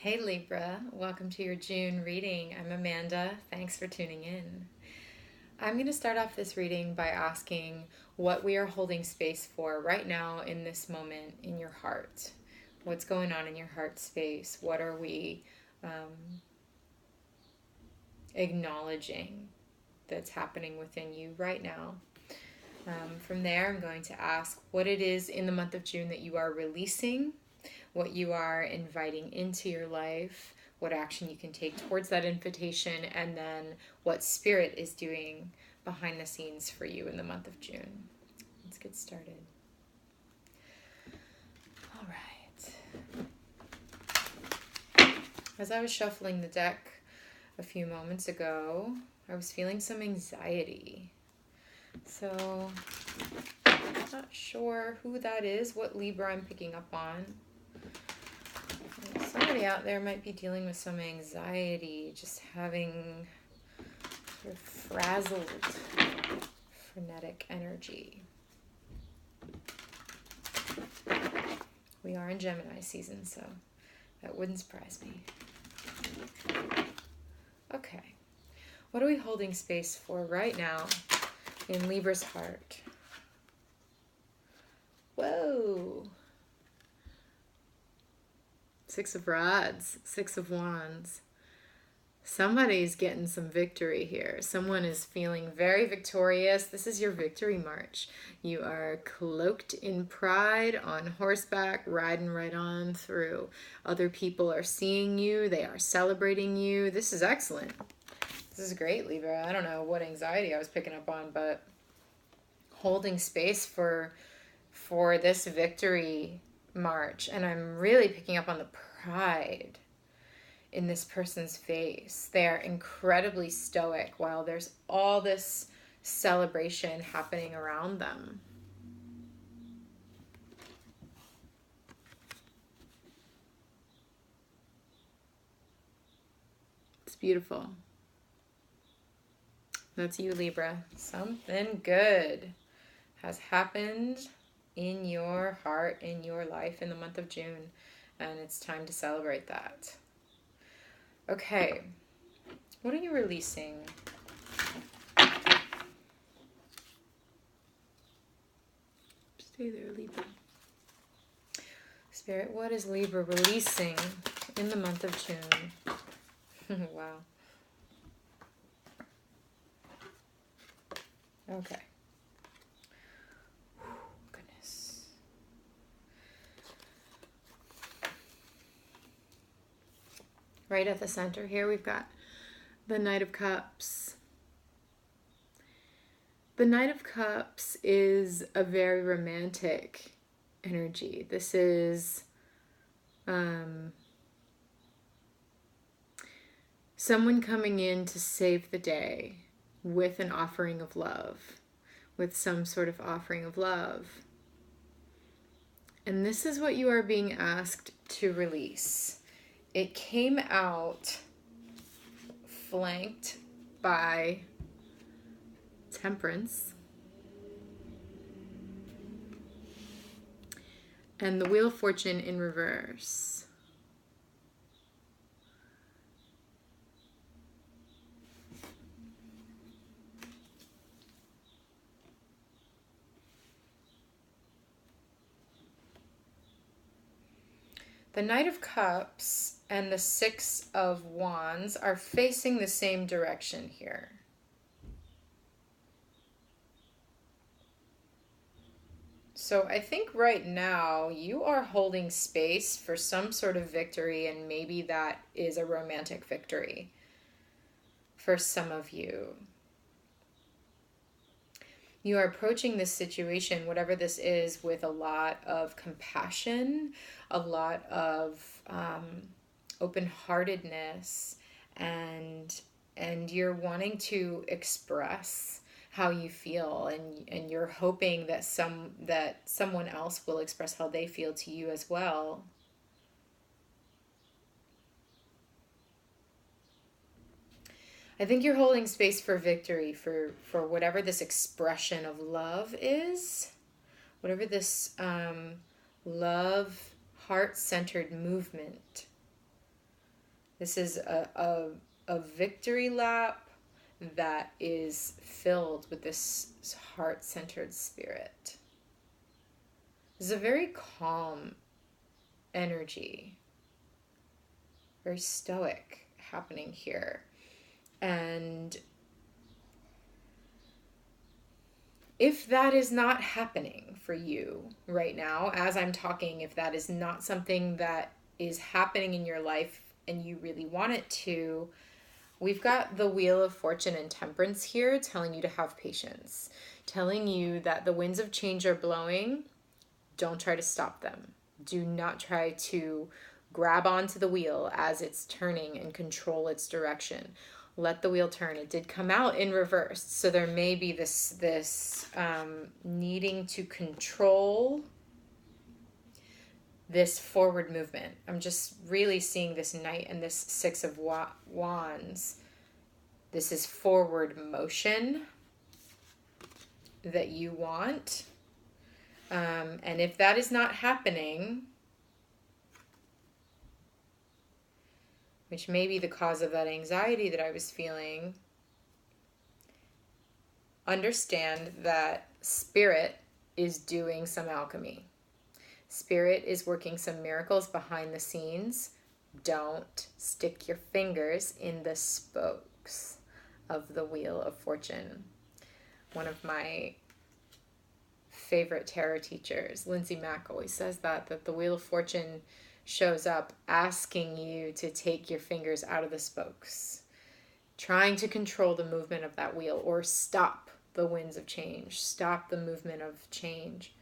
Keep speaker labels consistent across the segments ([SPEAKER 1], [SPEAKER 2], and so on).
[SPEAKER 1] Hey Libra, welcome to your June reading. I'm Amanda. Thanks for tuning in. I'm going to start off this reading by asking what we are holding space for right now in this moment in your heart. What's going on in your heart space? What are we acknowledging that's happening within you right now? From there, I'm going to ask what it is in the month of June that you are releasing, what you are inviting into your life, what action you can take towards that invitation, and then what Spirit is doing behind the scenes for you in the month of June. Let's get started. All right. As I was shuffling the deck a few moments ago, I was feeling some anxiety. So, I'm not sure who that is, what Libra I'm picking up on. Somebody out there might be dealing with some anxiety, just having sort of frazzled, frenetic energy. We are in Gemini season, so that wouldn't surprise me. Okay, what are we holding space for right now in Libra's heart? Whoa! Six of Rods, Six of Wands. Somebody's getting some victory here. Someone is feeling very victorious. This is your victory march. You are cloaked in pride on horseback, riding right on through. Other people are seeing you. They are celebrating you. This is excellent. This is great, Libra. I don't know what anxiety I was picking up on, but holding space for this victory march. And I'm really picking up on the pride in this person's face. They are incredibly stoic while there's all this celebration happening around them. It's beautiful. That's you, Libra. Something good has happened in your heart, in your life in the month of June, and it's time to celebrate that. Okay, what are you releasing? Stay there, Libra. Spirit, what is Libra releasing in the month of June? Wow. Okay. Goodness. Right at the center here, we've got the Knight of Cups. The Knight of Cups is a very romantic energy. This is someone coming in to save the day with an offering of love, with some sort of offering of love. And this is what you are being asked to release. It came out flanked by Temperance and the Wheel of Fortune in reverse. The Knight of Cups and the Six of Wands are facing the same direction here. So I think right now you are holding space for some sort of victory, and maybe that is a romantic victory for some of you. You are approaching this situation, whatever this is, with a lot of compassion, a lot of open-heartedness, and you're wanting to express how you feel, and you're hoping that someone else will express how they feel to you as well. I think you're holding space for victory, for whatever this expression of love is, whatever this love, heart-centered movement This is a victory lap that is filled with this heart-centered spirit. This is a very calm energy, very stoic happening here. And if that is not happening for you right now, as I'm talking, if that is not something that is happening in your life and you really want it to, we've got the Wheel of Fortune and Temperance here telling you to have patience, telling you that the winds of change are blowing. Don't try to stop them. Do not try to grab onto the wheel as it's turning and control its direction. Let the wheel turn. It did come out in reverse, so there may be this needing to control this forward movement. I'm just really seeing this Knight and this Six of Wands. This is forward motion that you want. And if that is not happening, which may be the cause of that anxiety that I was feeling, understand that Spirit is doing some alchemy. Spirit is working some miracles behind the scenes. Don't stick your fingers in the spokes of the Wheel of Fortune. One of my favorite tarot teachers, Lindsay Mack, always says that the Wheel of Fortune shows up asking you to take your fingers out of the spokes, trying to control the movement of that wheel, or stop the winds of change, stop the movement of change.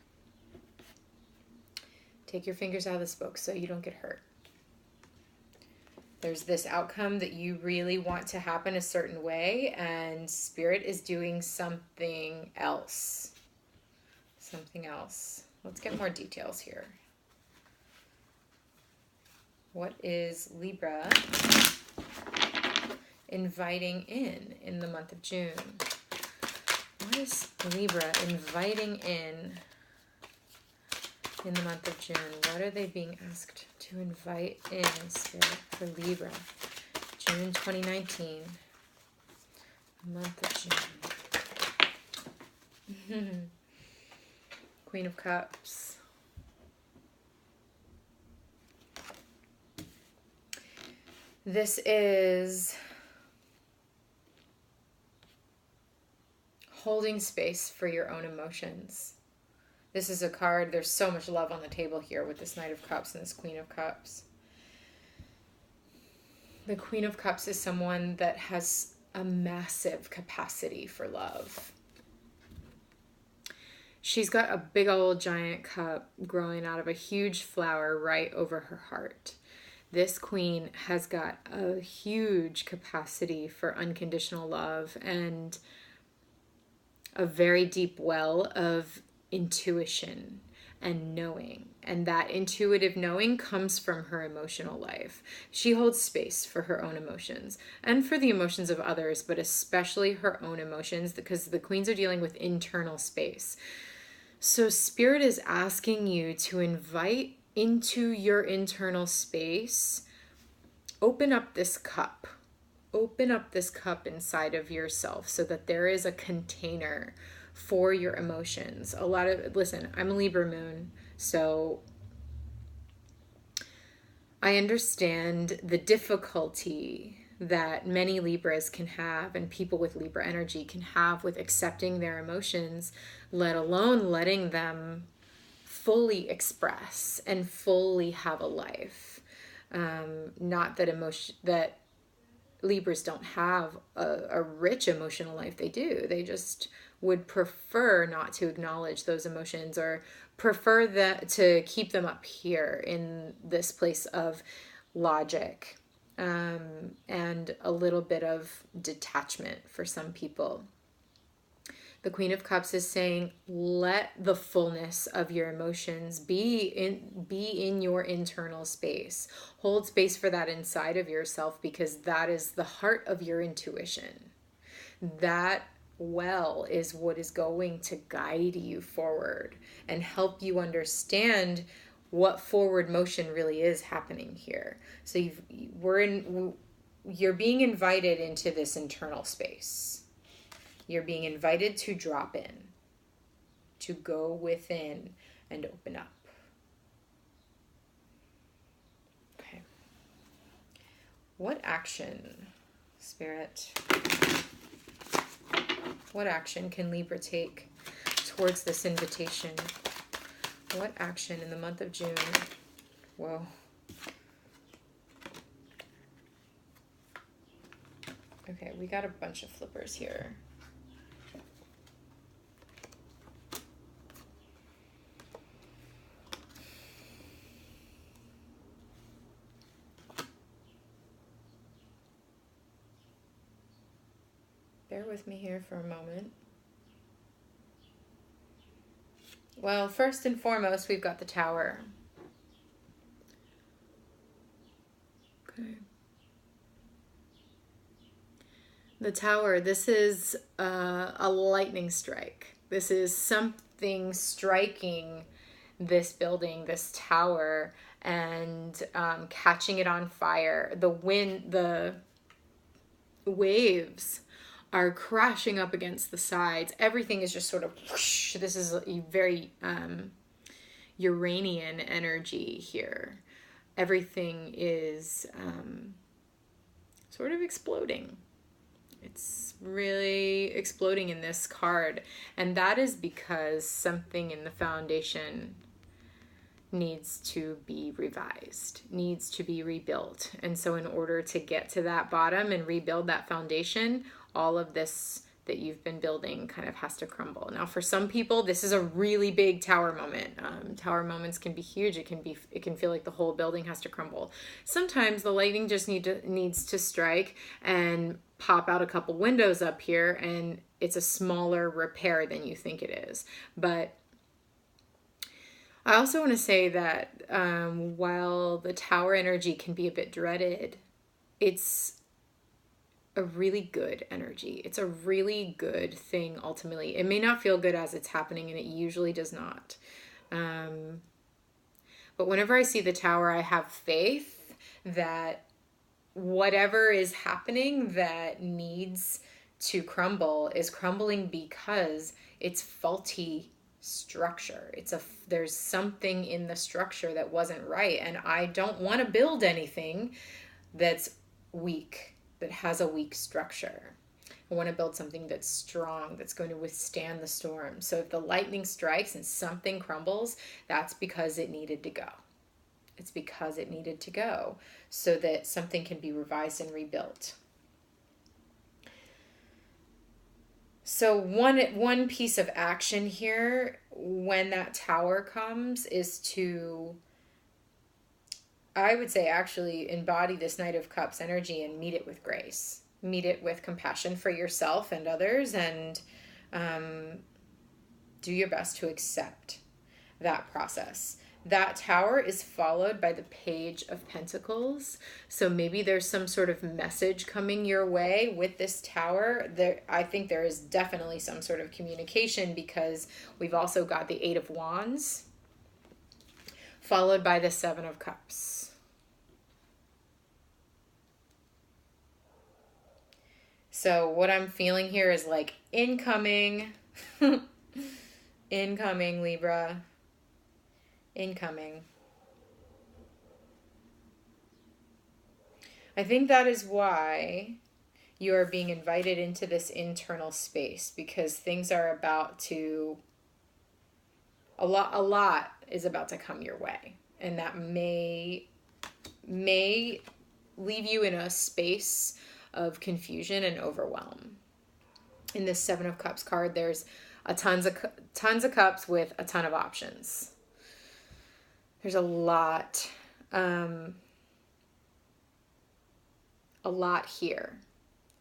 [SPEAKER 1] Take your fingers out of the spokes so you don't get hurt. There's this outcome that you really want to happen a certain way, and Spirit is doing something else. Something else. Let's get more details here. What is Libra inviting in the month of June? What is Libra inviting in the month of June? What are they being asked to invite in, Spirit, for Libra? June 2019. Month of June. Queen of Cups. This is holding space for your own emotions. This is a card, there's so much love on the table here with this Knight of Cups and this Queen of Cups. The Queen of Cups is someone that has a massive capacity for love. She's got a big old giant cup growing out of a huge flower right over her heart. This queen has got a huge capacity for unconditional love and a very deep well of intuition and knowing. And that intuitive knowing comes from her emotional life. She holds space for her own emotions and for the emotions of others, but especially her own emotions, because the queens are dealing with internal space. So Spirit is asking you to invite into your internal space, open up this cup. Open up this cup inside of yourself so that there is a container for your emotions. Listen, I'm a Libra moon, so I understand the difficulty that many Libras can have and people with Libra energy can have with accepting their emotions, let alone letting them fully express and fully have a life. Not that Libras don't have a rich emotional life. They do. They just would prefer not to acknowledge those emotions, or prefer to keep them up here in this place of logic, and a little bit of detachment for some people. The Queen of Cups is saying, let the fullness of your emotions be in your internal space. Hold space for that inside of yourself, because that is the heart of your intuition. That well is what is going to guide you forward and help you understand what forward motion really is happening here. So you're being invited into this internal space. You're being invited to drop in, to go within and open up. Okay. What action, Spirit, what action can Libra take towards this invitation? What action in the month of June? Whoa. Okay, we got a bunch of flippers here. Bear with me here for a moment. Well, first and foremost, we've got the Tower. Okay. The Tower, this is a lightning strike. This is something striking this building, this tower, and catching it on fire. The wind, the waves are crashing up against the sides. Everything is just sort of whoosh. This is a very Uranian energy here. Everything is sort of exploding. It's really exploding in this card. And that is because something in the foundation needs to be revised, needs to be rebuilt. And so in order to get to that bottom and rebuild that foundation, all of this that you've been building kind of has to crumble. Now, for some people, this is a really big tower moment. Tower moments can be huge. It can feel like the whole building has to crumble. Sometimes the lightning just needs to strike and pop out a couple windows up here, and it's a smaller repair than you think it is. But I also want to say that while the tower energy can be a bit dreaded, it's a really good energy. It's a really good thing ultimately. It may not feel good as it's happening, and it usually does not. But whenever I see the tower, I have faith that whatever is happening that needs to crumble is crumbling because it's faulty structure. There's something in the structure that wasn't right, and I don't want to build anything that's weak, that has a weak structure. I want to build something that's strong, that's going to withstand the storm. So if the lightning strikes and something crumbles, that's because it needed to go. It's because it needed to go so that something can be revised and rebuilt. So one piece of action here when that tower comes is to, I would say, actually embody this Knight of Cups energy and meet it with grace. Meet it with compassion for yourself and others, and do your best to accept that process. That tower is followed by the Page of Pentacles. So maybe there's some sort of message coming your way with this tower. I think there is definitely some sort of communication, because we've also got the Eight of Wands followed by the Seven of Cups. So what I'm feeling here is like incoming, incoming, Libra. Incoming. I think that is why you are being invited into this internal space, because things are about to, a lot is about to come your way, and that may leave you in a space of confusion and overwhelm. In this Seven of Cups card, there's tons of cups with a ton of options. There's a lot here.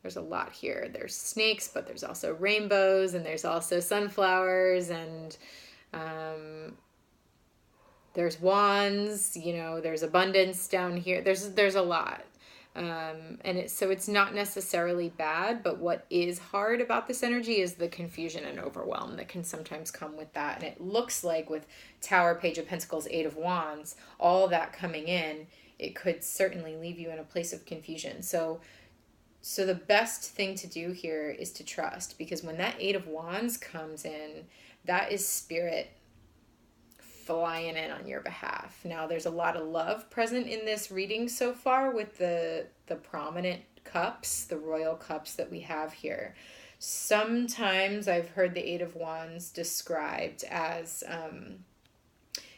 [SPEAKER 1] There's a lot here. There's snakes, but there's also rainbows, and there's also sunflowers, and there's wands, there's abundance down here. There's a lot. So it's not necessarily bad, but what is hard about this energy is the confusion and overwhelm that can sometimes come with that. And it looks like with Tower, Page of Pentacles, Eight of Wands, all that coming in, it could certainly leave you in a place of confusion. So the best thing to do here is to trust, because when that Eight of Wands comes in, that is spirit flying in on your behalf. Now, there's a lot of love present in this reading so far with the prominent cups, the royal cups that we have here. Sometimes I've heard the Eight of Wands described as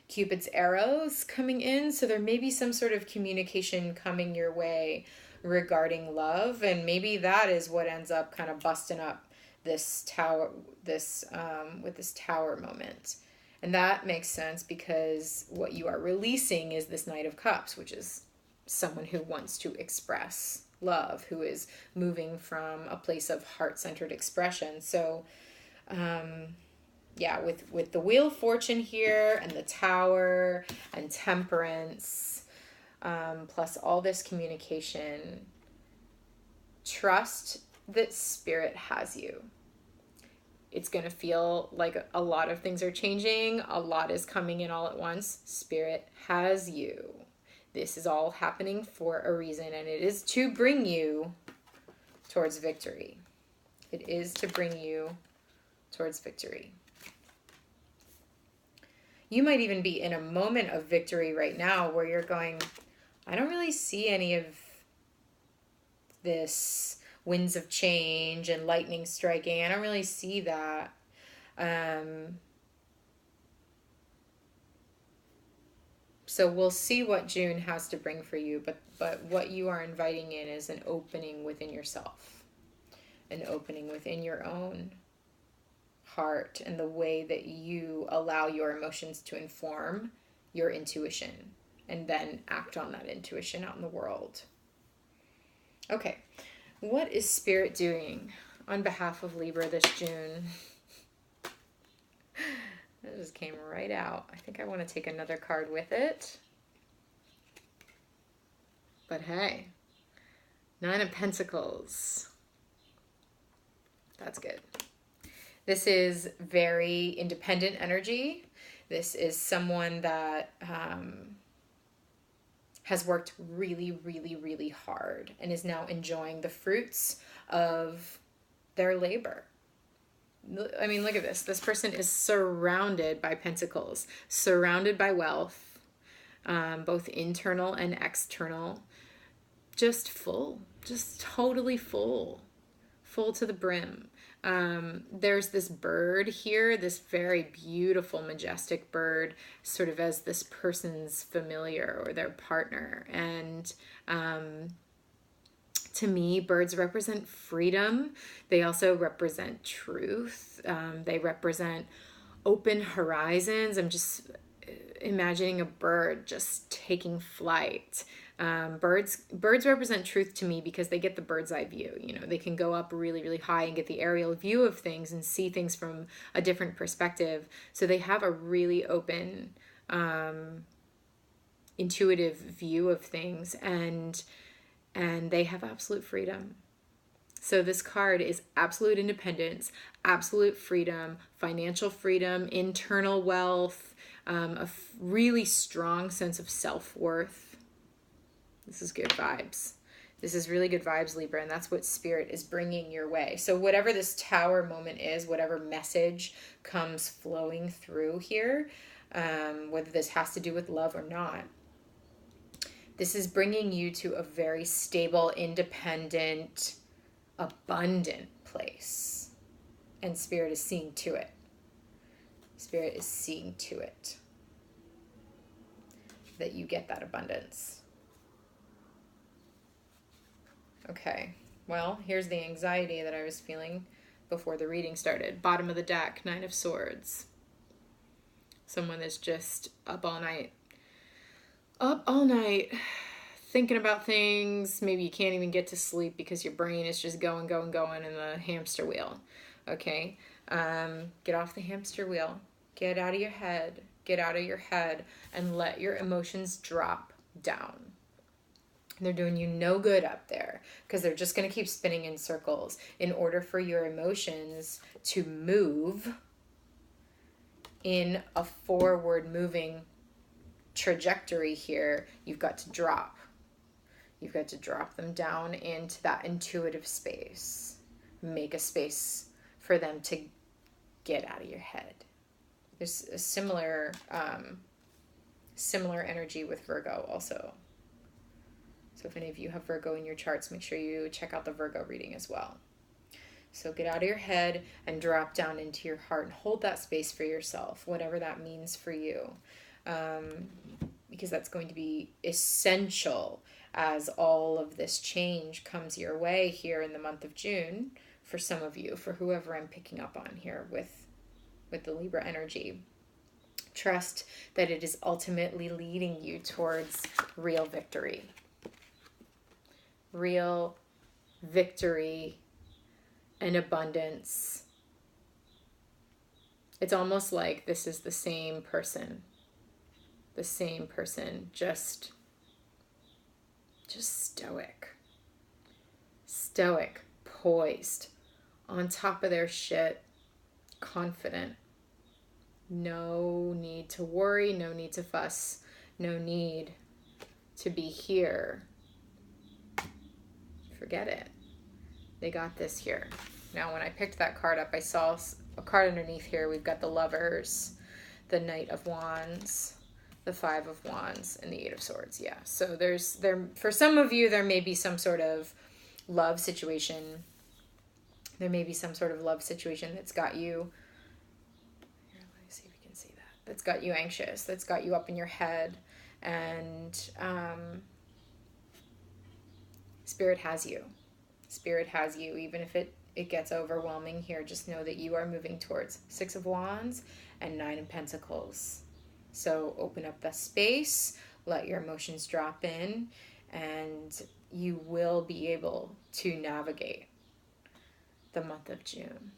[SPEAKER 1] Cupid's arrows coming in. So there may be some sort of communication coming your way regarding love, and maybe that is what ends up kind of busting up this tower, with this tower moment. And that makes sense because what you are releasing is this Knight of Cups, which is someone who wants to express love, who is moving from a place of heart-centered expression. So, yeah, with the Wheel of Fortune here and the Tower and Temperance, plus all this communication, trust that Spirit has you. It's going to feel like a lot of things are changing. A lot is coming in all at once. Spirit has you. This is all happening for a reason, and it is to bring you towards victory. It is to bring you towards victory. You might even be in a moment of victory right now where you're going, I don't really see any of this winds of change and lightning striking. I don't really see that. So we'll see what June has to bring for you, but what you are inviting in is an opening within yourself, an opening within your own heart, and the way that you allow your emotions to inform your intuition and then act on that intuition out in the world. Okay. What is Spirit doing on behalf of Libra this June? That just came right out. I think I want to take another card with it. But hey, Nine of Pentacles. That's good. This is very independent energy. This is someone that has worked really, really, really hard and is now enjoying the fruits of their labor. I mean, look at this. This person is surrounded by pentacles, surrounded by wealth, both internal and external, just full, just totally full to the brim. There's this bird here, this very beautiful, majestic bird, sort of as this person's familiar or their partner. And to me, birds represent freedom. They also represent truth. They represent open horizons. I'm just imagining a bird just taking flight. Birds represent truth to me because they get the bird's eye view. You know, they can go up really, really high and get the aerial view of things and see things from a different perspective. So they have a really open, intuitive view of things, and they have absolute freedom. So this card is absolute independence, absolute freedom, financial freedom, internal wealth, a really strong sense of self-worth. This is good vibes. This is really good vibes, Libra, and that's what Spirit is bringing your way. So whatever this Tower moment is, whatever message comes flowing through here, whether this has to do with love or not, this is bringing you to a very stable, independent, abundant place. And Spirit is seeing to it. Spirit is seeing to it that you get that abundance. Okay, well, here's the anxiety that I was feeling before the reading started. Bottom of the deck, Nine of Swords. Someone that's just up all night, thinking about things. Maybe you can't even get to sleep because your brain is just going in the hamster wheel. Okay, get off the hamster wheel. Get out of your head. Get out of your head and let your emotions drop down. They're doing you no good up there because they're just going to keep spinning in circles. In order for your emotions to move in a forward moving trajectory here, you've got to drop. You've got to drop them down into that intuitive space. Make a space for them to get out of your head. There's a similar energy with Virgo also. So if any of you have Virgo in your charts, make sure you check out the Virgo reading as well. So get out of your head and drop down into your heart and hold that space for yourself, whatever that means for you. Because that's going to be essential as all of this change comes your way here in the month of June for some of you, for whoever I'm picking up on here with the Libra energy. Trust that it is ultimately leading you towards real victory. Real victory and abundance. It's almost like this is the same person. The same person, just stoic. Stoic, poised, on top of their shit, confident. No need to worry, no need to fuss, no need to be here. Forget it. They got this here. Now, when I picked that card up, I saw a card underneath here. We've got the Lovers, the Knight of Wands, the Five of Wands, and the Eight of Swords. Yeah. So for some of you, there may be some sort of love situation. There may be some sort of love situation that's got you. Here, let me see if we can see that. That's got you anxious. That's got you up in your head, and Spirit has you. Spirit has you. Even if it gets overwhelming here, just know that you are moving towards Six of Wands and Nine of Pentacles. So open up the space, let your emotions drop in, and you will be able to navigate the month of June.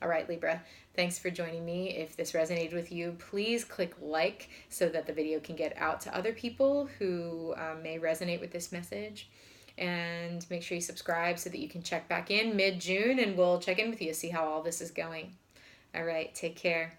[SPEAKER 1] All right, Libra, thanks for joining me. If this resonated with you, please click like so that the video can get out to other people who may resonate with this message. And make sure you subscribe so that you can check back in mid-June, and we'll check in with you, see how all this is going. All right, take care.